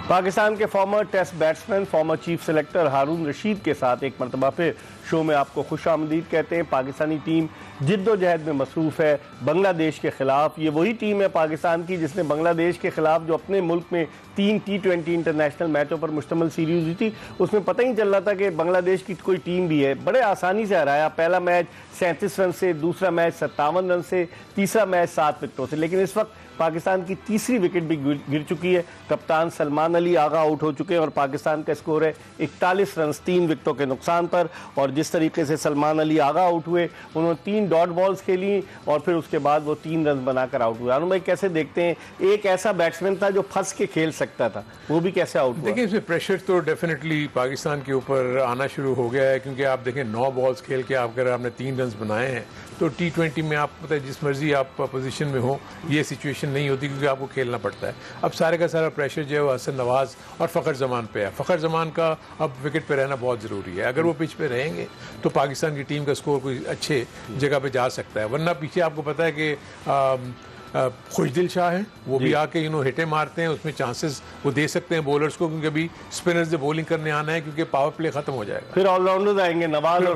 पाकिस्तान के former test batsman, former chief selector Haroon Rashid के साथ एक मरतबा फिर शो में आपको खुशामदीद कहते हैं। पाकिस्तानी टीम जिद्दोजहद में मसरूफ़ है बांग्लादेश के खिलाफ। ये वही टीम है पाकिस्तान की जिसने बांग्लादेश के खिलाफ जो अपने मुल्क में 3 T20 इंटरनेशनल मैचों पर मुश्तमिल सीरीज हुई थी, उसमें पता ही नहीं चल रहा था कि बांग्लादेश की कोई टीम भी है। बड़े आसानी से हराया। पहला मैच 37 रन से, दूसरा मैच 57 रन से, तीसरा मैच 7 विकेटों से। लेकिन इस वक्त पाकिस्तान की तीसरी विकेट भी गिर चुकी है। कप्तान सलमान अली आगा आउट हो चुके हैं और पाकिस्तान का स्कोर है 41 रन 3 विकेटों के नुकसान पर। और जिस तरीके से सलमान अली आगा आउट हुए, उन्होंने 3 डॉट बॉल्स खेली और फिर उसके बाद वो 3 रन बनाकर आउट हुए। आनंद भाई कैसे देखते हैं, एक ऐसा बैट्समैन था जो फंस के खेल सकता था, वो भी कैसे आउट हुआ? देखिए, इसमें प्रेशर तो डेफिनेटली पाकिस्तान के ऊपर आना शुरू हो गया है, क्योंकि आप देखें 9 बॉल्स खेल के अगर आपने 3 रन बनाए हैं तो T20 में आप पता है जिस मर्जी आप पोजीशन में हो ये सिचुएशन नहीं होती, क्योंकि आपको खेलना पड़ता है। अब सारे का सारा प्रेशर जो है वो हसन नवाज और फ़खर जमान पे है। फ़खर जमान का अब विकेट पे रहना बहुत ज़रूरी है। अगर वो पिच पे रहेंगे तो पाकिस्तान की टीम का स्कोर कोई अच्छे जगह पे जा सकता है, वरना पीछे आपको पता है कि खुशदिल शाह है, वो भी आके हिटे मारते हैं, उसमें चांसेस वो दे सकते हैं बॉलर्स को, क्योंकि अभी स्पिनर्स से बॉलिंग करने आना है, क्योंकि पावर प्ले खत्म हो जाएगा। फिर ऑलराउंडर्स आएंगे, नवाज और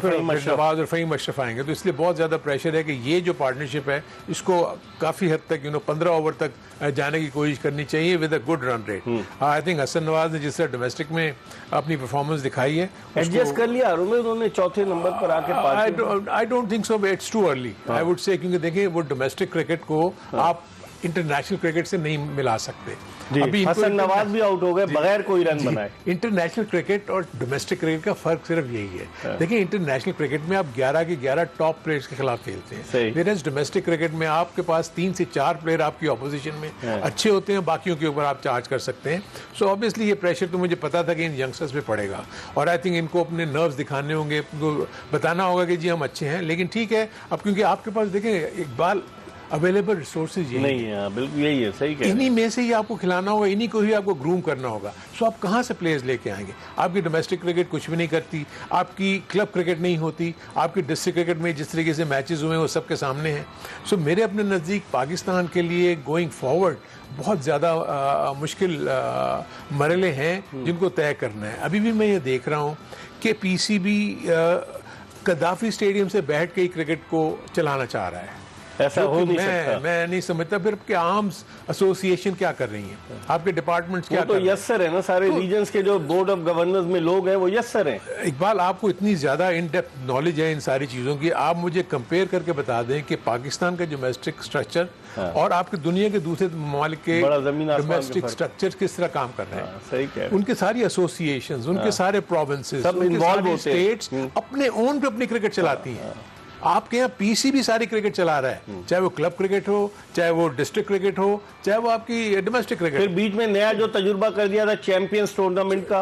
फ़हीम अशरफ आएंगे, तो इसलिए बहुत ज़्यादा प्रेशर है कि ये जो पार्टनरशिप है इसको काफ़ी हद तक 15 ओवर तक जाने की कोशिश करनी चाहिए with a good run rate. I think Hasan Nawaz ने जिस तरह डोमेस्टिक में अपनी परफॉर्मेंस दिखाई है, एडजस्ट कर लिया उन्होंने चौथे नंबर पर आके। I don't think so, it's too early I would say, क्योंकि देखिए वो डोमेस्टिक क्रिकेट को आप इंटरनेशनल क्रिकेट से नहीं मिला सकते। अभी हसन नवाज भी आउट हो गए बगैर कोई रन बनाए। इंटरनेशनल क्रिकेट और डोमेस्टिक क्रिकेट का फर्क सिर्फ यही है। देखिए, इंटरनेशनल क्रिकेट में आप 11 के 11 टॉप प्लेयर्स के खिलाफ खेलते हैं, वेयरएज़ डोमेस्टिक क्रिकेट में आपके पास 3 से 4 प्लेयर आपकी ऑपोजिशन में अच्छे होते हैं, बाकियों के ऊपर आप चार्ज कर सकते हैं। सो ऑब्वियसली ये प्रेशर तो मुझे पता था कि इन यंगस्टर्स पे पड़ेगा, और आई थिंक इनको अपने नर्व्स दिखाने होंगे, बताना होगा कि जी हम अच्छे हैं। लेकिन ठीक है, अब क्योंकि आपके पास देखें इकबाल अवेलेबल रिसोर्सेज नहीं है, बिल्कुल यही है, सही कह रहे हैं। इन्हीं में से ही आपको खिलाना होगा, इन्हीं को ही आपको ग्रूम करना होगा। सो आप कहाँ से प्लेयर्स लेके आएंगे? आपकी डोमेस्टिक क्रिकेट कुछ भी नहीं करती, आपकी क्लब क्रिकेट नहीं होती, आपकी डिस्ट्रिक्ट क्रिकेट में जिस तरीके से मैचेस हुए हैं वो सबके सामने हैं। सो मेरे अपने नज़दीक पाकिस्तान के लिए गोइंग फॉरवर्ड बहुत ज़्यादा मुश्किल मरहले हैं जिनको तय करना है। अभी भी मैं ये देख रहा हूँ कि PCB कद्दाफी स्टेडियम से बैठ के ही क्रिकेट को चलाना चाह रहा है। ऐसा हो नहीं सकता। मैं नहीं समझता फिर कि आर्म्स एसोसिएशन क्या कर रही हैं, आपके डिपार्टमेंट्स क्या तो यस सर है ना, सारे रीजन्स के जो बोर्ड ऑफ गवर्नर्स में लोग हैं वो यस सर हैं। इकबाल, आपको इतनी ज्यादा इन डेप्थ नॉलेज है इन सारी चीजों की, आप मुझे कंपेयर करके बता दें कि पाकिस्तान का डोमेस्टिक स्ट्रक्चर और आपके दुनिया के दूसरे ममालिक के डोमेस्टिक स्ट्रक्चर किस तरह काम कर रहे हैं। सही कह रहे हैं। उनके सारी एसोसिएशंस, उनके सारे प्रोविंसेस, स्टेट्स अपने ओन पे अपनी क्रिकेट चलाती हैं। आपके यहाँ PCB सारी क्रिकेट चला रहा है, चाहे वो क्लब क्रिकेट हो, चाहे वो डिस्ट्रिक्ट क्रिकेट हो, चाहे वो आपकी डोमेस्टिक क्रिकेट। फिर बीच में नया जो तजुर्बा कर दिया था चैंपियंस टूर्नामेंट का,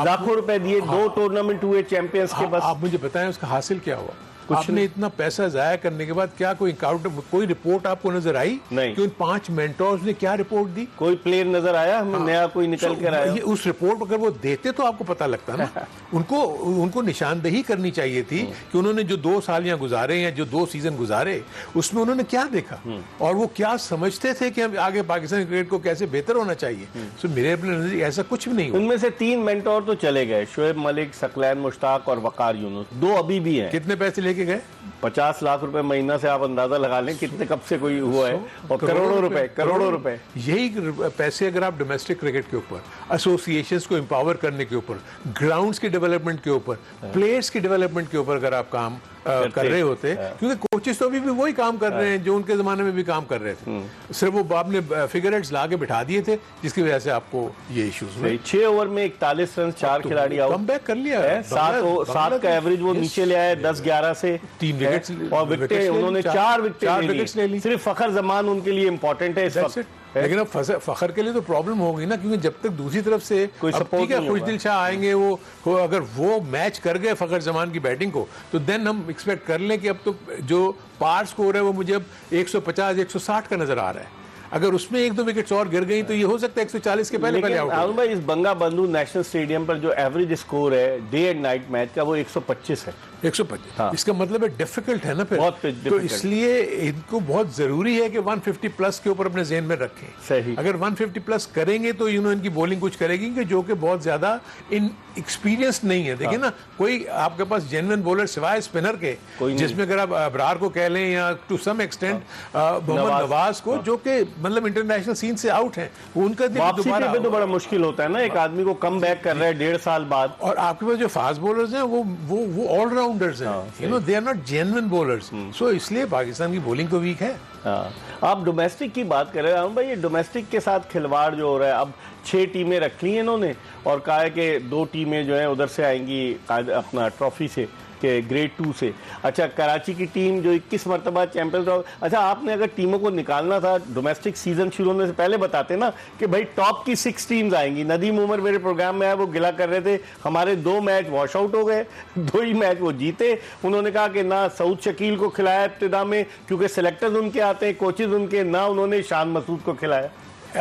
लाखों रुपए दिए, 2 टूर्नामेंट हुए चैंपियंस के। बस आप मुझे बताएं उसका हासिल क्या हुआ? आपने इतना पैसा जाया करने के बाद क्या कोई कोई रिपोर्ट आपको नजर आई? नहीं। कि उन 5 मेंटोर्स ने क्या रिपोर्ट दी? कोई प्लेयर नजर आया हमें? नया कोई निकल कर आया? उस रिपोर्ट अगर वो देते तो आपको पता लगता ना। उनको निशानदेही करनी चाहिए थी कि उन्होंने जो 2 साल यहाँ गुजारे हैं, जो 2 सीजन गुजारे, उसमें उन्होंने क्या देखा और वो क्या समझते थे कि हम आगे पाकिस्तान क्रिकेट को कैसे बेहतर होना चाहिए। सो मेरे अपने नजर ऐसा कुछ भी नहीं हुआ। उनमें से 3 मेंटोर तो चले गए, शोएब मलिक, सकलैन मुश्ताक और वकार यूनुस। 2 अभी भी हैं। कितने पैसे लेके गए? 50 लाख रुपए महीना से आप अंदाजा लगा लें कितने कब से कोई हुआ है, और करोड़ों रुपए। यही पैसे अगर आप डोमेस्टिक क्रिकेट के ऊपर, एसोसिएशंस को एम्पावर करने के ऊपर, ग्राउंड्स की डेवलपमेंट के ऊपर, प्लेयर्स की डेवलपमेंट के ऊपर अगर आप काम कर रहे होते, क्योंकि कोचेस तो अभी भी वही काम कर रहे हैं जो उनके जमाने में भी काम कर रहे थे, सिर्फ वो आपने फिगरेट्स ला के बिठा दिए थे जिसकी वजह से आपको ये इश्यूज हुए। 6 ओवर में 41 रन, 4 खिलाड़ी आउट, कम बैक कर लिया है। 7 का एवरेज वो नीचे ले आए, 10-11 से 3 विकेट्स और विकेट उन्होंने 4 विकेट ले ली। सिर्फ फखर जमान उनके लिए इंपॉर्टेंट है इस वक्त। लेकिन अब फखर के लिए तो प्रॉब्लम होगी ना, क्योंकि जब तक दूसरी तरफ से कोई सपोर्ट नहीं, खुशदिल शाह आएंगे, वो अगर वो मैच कर गए फखर जमान की बैटिंग को, तो देन हम एक्सपेक्ट कर लें कि अब तो जो पार स्कोर है वो मुझे अब 150-160 का नजर आ रहा है। अगर उसमें 1-2 विकेट्स और गिर गई तो ये हो सकता है 140 के पहले लेकिन आउट हो हारून भाई, इस बंगा बंधु नेशनल स्टेडियम पर जो एवरेज स्कोर है डे एंड नाइट मैच का वो 125 है। 125। हाँ। इसका मतलब है डिफिकल्ट है ना फिर, बहुत तो difficult। इसलिए इनको बहुत जरूरी है कि 150 प्लस के ऊपर अपने ज़हन में रखें। सही। अगर 150 प्लस करेंगे तो इनकी बॉलिंग कुछ करेगी कि जो कि बहुत ज्यादा इन एक्सपीरियंस नहीं है। देखिए ना, कोई आपके पास जेन्युइन बॉलर सिवाय स्पिनर के, जिसमें अगर आप अबरार को कह लें या to some extent Mohammad Nawaz को, जो कि मतलब इंटरनेशनल सीन से आउट हैं, उनका वापसी पे तो बड़ा मुश्किल होता है ना, एक आदमी को कम बैक कर रहा है 1.5 साल बाद। और आपके पास जो फास्ट बॉलर्स हैं वो ऑलराउंडर्स हैं, they are not genuine bowlers. So इसलिए पाकिस्तान की बॉलिंग तो वीक है। आप डोमेस्टिक की बात कर रहे हैं भाई, ये डोमेस्टिक के साथ खिलवाड़ जो हो रहा है, अब 6 टीमें रख ली हैं इन्होंने और कहा है कि 2 टीमें जो हैं उधर से आएंगी अपना ट्रॉफी से, के ग्रेड 2 से। अच्छा, कराची की टीम जो 21 मरतबा चैंपियन रहा। अच्छा, आपने अगर टीमों को निकालना था डोमेस्टिक सीजन शुरू होने से पहले बताते ना कि भाई टॉप की 6 टीम्स आएंगी। नदीम उमर मेरे प्रोग्राम में आए, वो गिला कर रहे थे हमारे 2 मैच वॉश आउट हो गए, 2 ही मैच वो जीते। उन्होंने कहा कि ना सऊद शकील को खिलाया इब्तिदा में क्योंकि सेलेक्टर्स उनके आते हैं, कोचेज उनके, ना उन्होंने शान मसूद को खिलाया।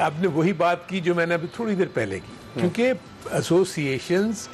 आपने वही बात की जो मैंने अभी थोड़ी देर पहले की, क्योंकि एसोसिएशंस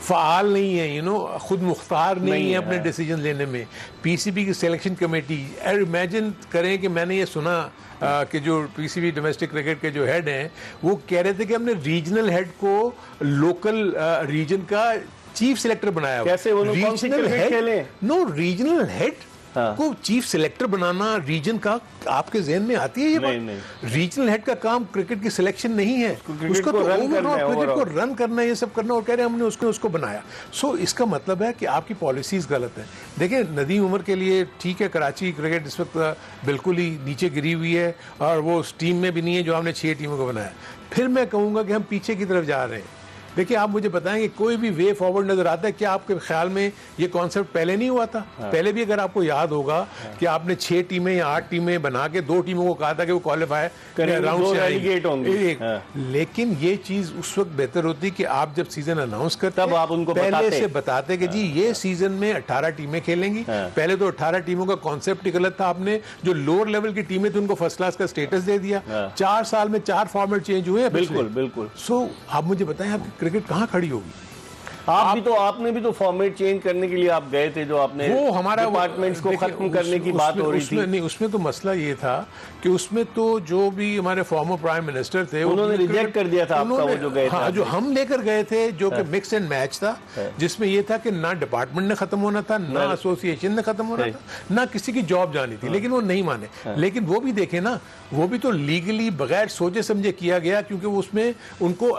फ़ाल नहीं है, खुद मुख्तार नहीं है अपने डिसीजन लेने में। पीसीबी की सिलेक्शन कमेटी, इमेजिन करें कि मैंने ये सुना कि जो पीसीबी डोमेस्टिक क्रिकेट के जो हेड हैं वो कह रहे थे कि हमने रीजनल हेड को लोकल रीजन का चीफ सिलेक्टर बनाया। कैसे वो लोग कौन सी क्रिकेट खेलें? नो, रीजनल हेड को चीफ सिलेक्टर बनाना रीजन का आपके ज़हन में आती है ये बात? रीजनल हेड का काम क्रिकेट की सिलेक्शन नहीं है, उसको तो ओवरऑल क्रिकेट को रन करना, ये सब करना। और कह रहे हैं हमने उसको बनाया। सो इसका मतलब है कि आपकी पॉलिसीज गलत है। देखिए, नदीम उमर के लिए ठीक है, कराची क्रिकेट इस वक्त बिल्कुल ही नीचे गिरी हुई है और वो उस टीम में भी नहीं है जो हमने 6 टीमों को बनाया। फिर मैं कहूँगा कि हम पीछे की तरफ जा रहे हैं। देखिए, आप मुझे बताएं कि कोई भी वे फॉरवर्ड नजर आता है क्या? आपके ख्याल में ये कॉन्सेप्ट पहले नहीं हुआ था? पहले भी अगर आपको याद होगा कि आपने 6 टीमें या 8 टीमें बना के 2 टीमों को कहा था कि वो क्वालिफाई राउंड से आएंगे। लेकिन ये चीज उस वक्त बेहतर होती कि आप जब सीजन अनाउंस करते तब आप उनको पहले से बताते कि जी ये सीजन में 18 टीमें खेलेंगी। पहले तो 18 टीमों का कॉन्सेप्ट ही गलत था। आपने जो लोअर लेवल की टीमें थी उनको फर्स्ट क्लास का स्टेटस दे दिया। 4 साल में 4 फॉर्मेट चेंज हुए। बिल्कुल। सो आप मुझे बताएं, आप क्रिकेट कहाँ खड़ी होगी? आपने भी तो फॉर्मेट चेंज करने के लिए आप गए थे, जो आपने वो हमारा डिपार्टमेंट्स को खत्म करने की बात हो रही थी। नहीं, उसमें तो मसला ये था कि उसमें तो जो भी हमारे फॉर्मर प्राइम मिनिस्टर थे उन्होंने रिजेक्ट कर दिया था आपका वो जो गए थे। हाँ, जो हम लेकर गए थे, जो कि मिक्स एंड मैच था, जिसमें ये था कि ना डिपार्टमेंट ने खत्म होना था, ना एसोसिएशन ने खत्म होना था, ना किसी की जॉब जानी थी, लेकिन वो नहीं माने। लेकिन वो भी देखे ना, वो भी तो लीगली बगैर सोचे समझे किया गया, क्योंकि उसमें उनको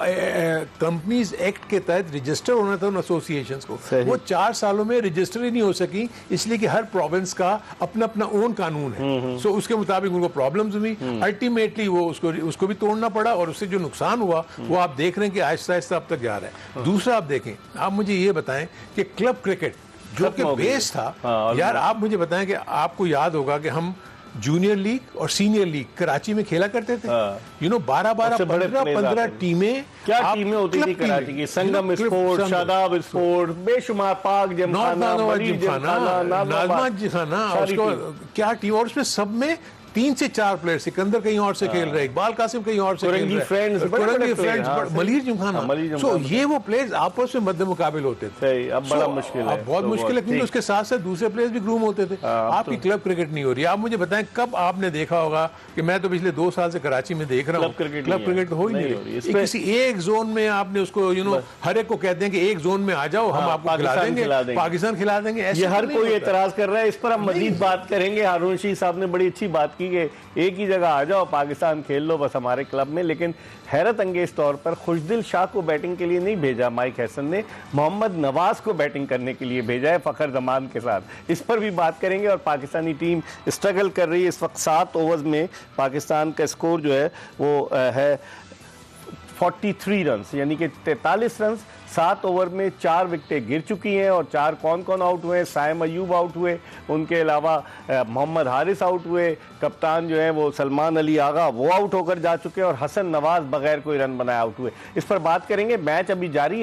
कंपनीज एक्ट के तहत रजिस्टर होना था उन एसोसिएशन को। वो 4 सालों में रजिस्टर ही नहीं हो सकी, इसलिए कि हर प्रोविंस का अपना अपना ओन कानून है। सो उसके मुताबिक उनको प्रॉब्लम्स हुई। अल्टीमेटली वो उसको भी तोड़ना पड़ा और उससे जो नुकसान हुआ वो आप देख रहे हैं कि आहिस्ता आहिस्ता अब तक जा रहा है। दूसरा, आप देखें, आप मुझे ये बताएं कि क्लब क्रिकेट जो कि बेस था, यार आप मुझे बताएं कि आपको याद होगा कि हम जूनियर लीग और सीनियर लीग कराची में खेला करते थे। 12-12, 15-15 टीमें। क्या टीमें होती थी कराची की? संगम स्पोर्ट, शादाब स्पोर्ट, बेशुमार, पाक जिमखाना, नाजमा जिखाना, उसको क्या टीम, और उसमें सब में 3 से 4 प्लेयर, सिकंदर कहीं और से खेल रहे, इकबाल कासिम कहीं और से खेल रहे, मलीर जिमखाना। सो ये वो प्लेयर्स आपस में मध्य मुकाबिल होते थे। अब बड़ा मुश्किल है, अब बहुत मुश्किल है, क्योंकि उसके साथ साथ दूसरे प्लेयर्स भी ग्रूम होते थे। आपकी क्लब क्रिकेट नहीं हो रही। आप मुझे बताएं, कब आपने देखा होगा कि मैं तो पिछले 2 साल से कराची में देख रहा हूँ, क्लब क्रिकेट हो ही नहीं रही। किसी एक जोन में आपने उसको हर एक को कहते हैं कि एक जोन में आ जाओ, हम आपको खिला देंगे, पाकिस्तान खिला देंगे। ऐसे हर कोई एतराज कर रहा है, इस पर हम मजीद बात करेंगे। हारून रशीद साहब ने बड़ी अच्छी बात की कि एक ही जगह आ जाओ, पाकिस्तान खेल लो बस हमारे क्लब में। लेकिन हैरत अंगेज तौर पर खुशदिल शाह को बैटिंग के लिए नहीं भेजा माइक हैसन ने, मोहम्मद नवाज को बैटिंग करने के लिए भेजा है फखर जमान के साथ। इस पर भी बात करेंगे। और पाकिस्तानी टीम स्ट्रगल कर रही है इस वक्त। 7 ओवर्स में पाकिस्तान का स्कोर जो है वो है 43 रन, यानी कि 43 रन। 7 ओवर में 4 विकेटें गिर चुकी हैं। और 4 कौन कौन आउट हुए? साइम अयूब आउट हुए, उनके अलावा मोहम्मद हारिस आउट हुए, कप्तान जो है वो सलमान अली आगा वो आउट होकर जा चुके हैं, और हसन नवाज बगैर कोई रन बनाए आउट हुए। इस पर बात करेंगे। मैच अभी जारी है।